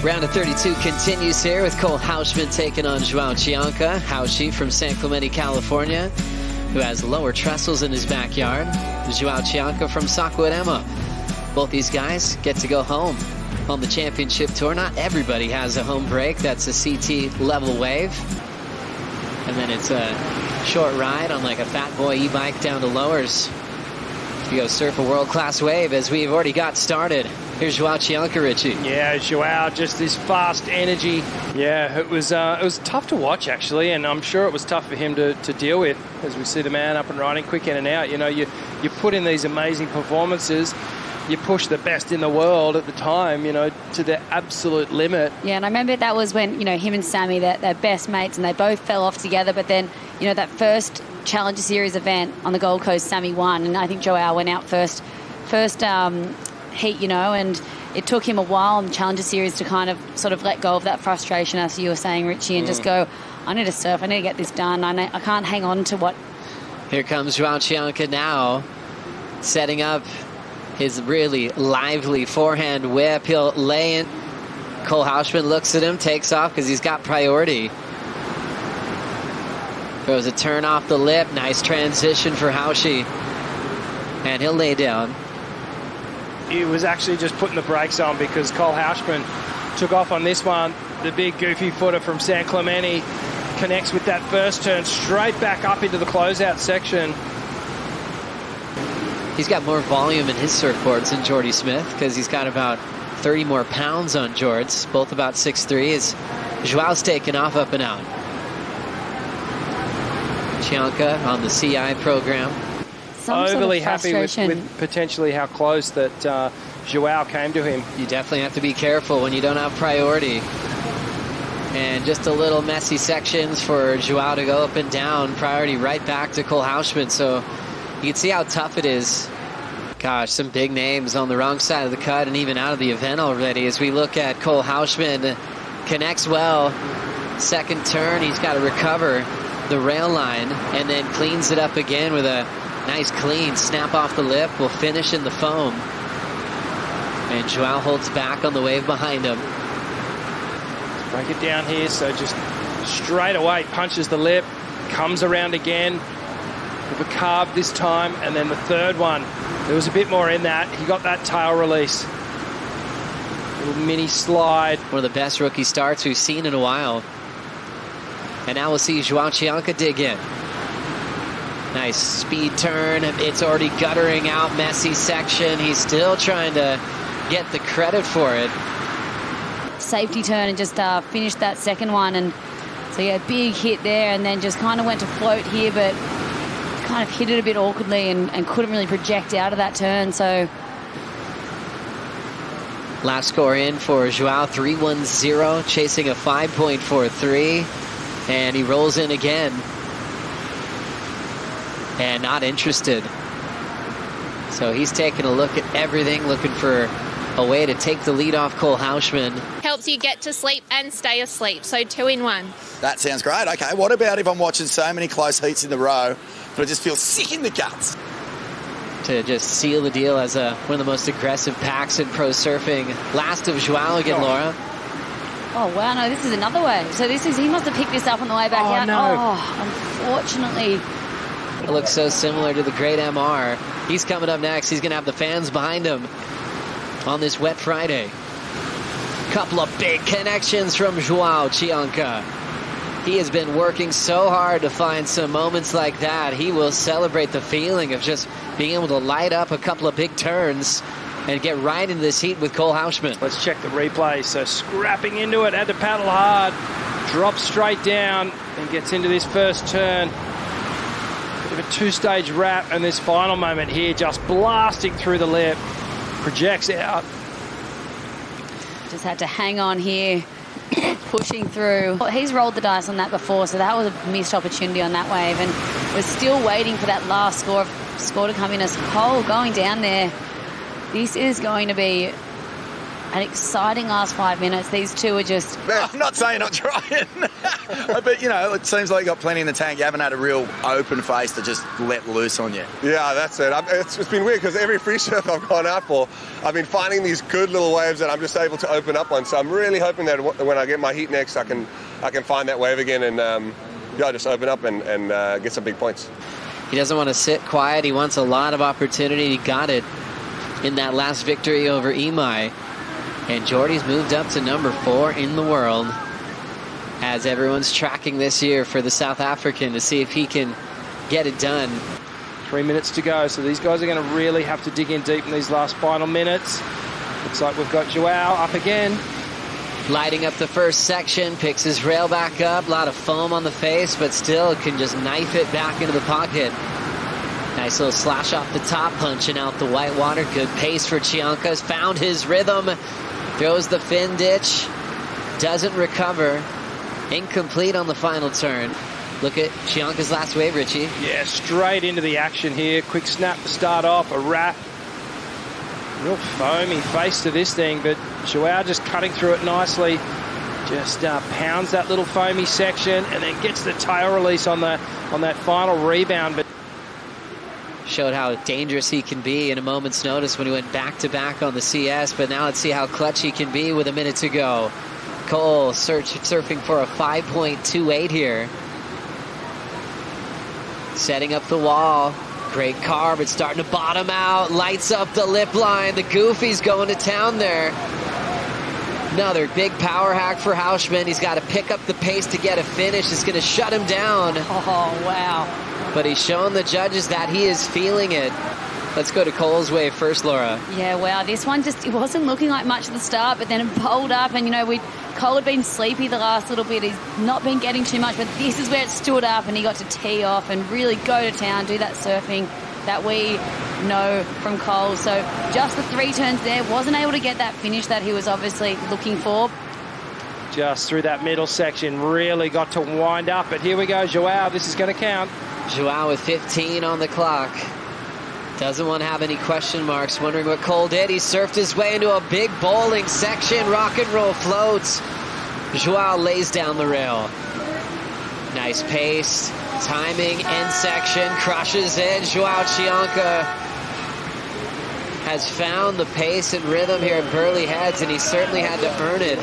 Round of 32 continues here with C.Houshmand taking on Joao Chianca. Houshi from San Clemente, California, who has lower trestles in his backyard. Joao Chianca from Saquarema. Both these guys get to go home on the championship tour. Not everybody has a home break. That's a CT level wave. And then it's a short ride on like a Fat Boy e-bike down to Lowers. You go surf a world-class wave as we've already got started. Here's Joao Chianca, Richie. Yeah, Joao, just this fast energy. Yeah, it was tough to watch, actually, and I'm sure it was tough for him to deal with as we see the man up and riding quick in and out. You know, you put in these amazing performances, you push the best in the world at the time, you know, to the absolute limit. Yeah, and I remember that was when, you know, him and Sammy, they're best mates, and they both fell off together, but then, you know, that first Challenger Series event on the Gold Coast, Sammy won, and I think Joao went out first heat, you know, and it took him a while in the Challenger Series to kind of sort of let go of that frustration, as you were saying, Richie, and just go, I need to surf, I need to get this done, I can't hang on to what... Here comes Joao Chianca now, setting up his really lively forehand whip. He'll lay in. C.Houshmand looks at him, takes off because he's got priority. Throws a turn off the lip. Nice transition for Houshi. And he'll lay down. He was actually just putting the brakes on because C.Houshmand took off on this one. The big goofy footer from San Clemente connects with that first turn straight back up into the closeout section. He's got more volume in his surfboards than Jordy Smith because he's got about 30 more pounds on Jords, both about 6'3", as Joao's taken off up and out. Chianca on the CI program. Overly happy with potentially how close that Joao came to him. You definitely have to be careful when you don't have priority. And just a little messy sections for Joao to go up and down. Priority right back to C.Houshmand. So you can see how tough it is. Gosh, some big names on the wrong side of the cut and even out of the event already. As we look at C.Houshmand, connects well. Second turn, he's got to recover the rail line and then cleans it up again with a nice clean snap off the lip. Will finish in the foam. And Joao holds back on the wave behind him. Break it down here, so just straight away punches the lip, comes around again with a carve this time, and then the third one, there was a bit more in that. He got that tail release. Little mini slide. One of the best rookie starts we've seen in a while. And now we'll see Joao Chianca dig in. Nice speed turn. It's already guttering out, messy section. He's still trying to get the credit for it. Safety turn and just finished that second one, and so yeah, big hit there, and then just kind of went to float here, but kind of hit it a bit awkwardly and couldn't really project out of that turn. So last score in for Joao, 3-1-0, chasing a 5.43, and he rolls in again and not interested. So he's taking a look at everything, looking for a way to take the lead off C.Houshmand. Helps you get to sleep and stay asleep, so 2 in 1. That sounds great. Okay, what about if I'm watching so many close heats in the row, but I just feel sick in the guts? To just seal the deal as one of the most aggressive packs in pro surfing. Last of Joao again, Laura. Oh, wow, no, this is another wave. So he must have picked this up on the way back out. No. Oh, unfortunately. It looks so similar to the great MR. He's coming up next. He's going to have the fans behind him on this wet Friday. Couple of big connections from Joao Chianca. He has been working so hard to find some moments like that. He will celebrate the feeling of just being able to light up a couple of big turns and get right into this heat with C.Houshmand. Let's check the replay. So scrapping into it, had to paddle hard, drops straight down and gets into this first turn. Bit of a two-stage wrap, and this final moment here just blasting through the lip. Projects out. Just had to hang on here, pushing through. He's rolled the dice on that before, so that was a missed opportunity on that wave, and we're still waiting for that last score to come in as Cole going down there. This is going to be an exciting last 5 minutes. These two are just... I'm not saying not trying. But, you know, it seems like you got plenty in the tank. You haven't had a real open face to just let loose on you. Yeah, that's it. It's been weird because every free surf I've gone out for, I've been finding these good little waves that I'm just able to open up on. So I'm really hoping that when I get my heat next, I can find that wave again and, just open up and get some big points. He doesn't want to sit quiet. He wants a lot of opportunity. He got it in that last victory over Imai. And Jordy's moved up to number 4 in the world as everyone's tracking this year for the South African to see if he can get it done. 3 minutes to go, so these guys are going to really have to dig in deep in these last final minutes. Looks like we've got Joao up again. Lighting up the first section, picks his rail back up. A lot of foam on the face, but still can just knife it back into the pocket. Nice little slash off the top, punching out the white water. Good pace for Chianca's. Found his rhythm. Throws the fin ditch. Doesn't recover. Incomplete on the final turn. Look at Chianca's last wave, Richie. Yeah, straight into the action here. Quick snap to start off. A wrap. Real foamy face to this thing, but Joao just cutting through it nicely. Just pounds that little foamy section and then gets the tail release on that final rebound. But showed how dangerous he can be in a moment's notice when he went back-to-back on the CS, but now let's see how clutch he can be with a minute to go. Cole surfing for a 5.28 here. Setting up the wall. Great carve. It's starting to bottom out. Lights up the lip line. The Goofy's going to town there. Another big power hack for C.Houshmand. He's got to pick up the pace to get a finish. It's going to shut him down. Oh, wow. But he's shown the judges that he is feeling it. Let's go to Cole's wave first, Laura. Yeah, wow. This one just, it wasn't looking like much at the start, but then it bowled up. And, you know, Cole had been sleepy the last little bit. He's not been getting too much, but this is where it stood up and he got to tee off and really go to town, do that surfing that we know from Cole. So just the 3 turns there, wasn't able to get that finish that he was obviously looking for. just through that middle section, really got to wind up. But here we go, Joao, this is going to count. Joao with 15 on the clock. Doesn't want to have any question marks, wondering what Cole did. He surfed his way into a big bowling section. Rock and roll floats. Joao lays down the rail. Nice pace, timing, end section, crushes in. Joao Chianca has found the pace and rhythm here at Burleigh Heads, and he certainly had to earn it.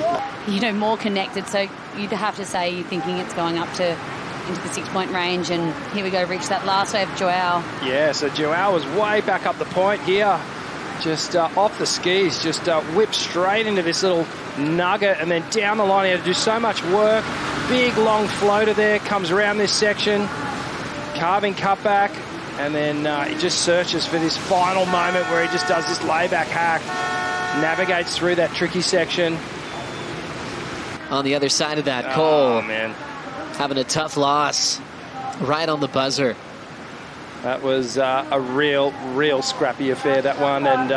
You know, more connected, so you'd have to say you're thinking it's going up to into the 6-point range, and here we go, reach that last wave, Joao. Yeah, so Joao was way back up the point here, just off the skis, just whipped straight into this little nugget, and then down the line. He had to do so much work. Big long floater there, comes around this section, carving cutback, and then he just searches for this final moment where he just does this layback hack, navigates through that tricky section. On the other side of that, Cole, man, having a tough loss right on the buzzer. That was a real scrappy affair, that one, and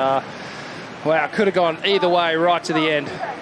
wow, could have gone either way right to the end.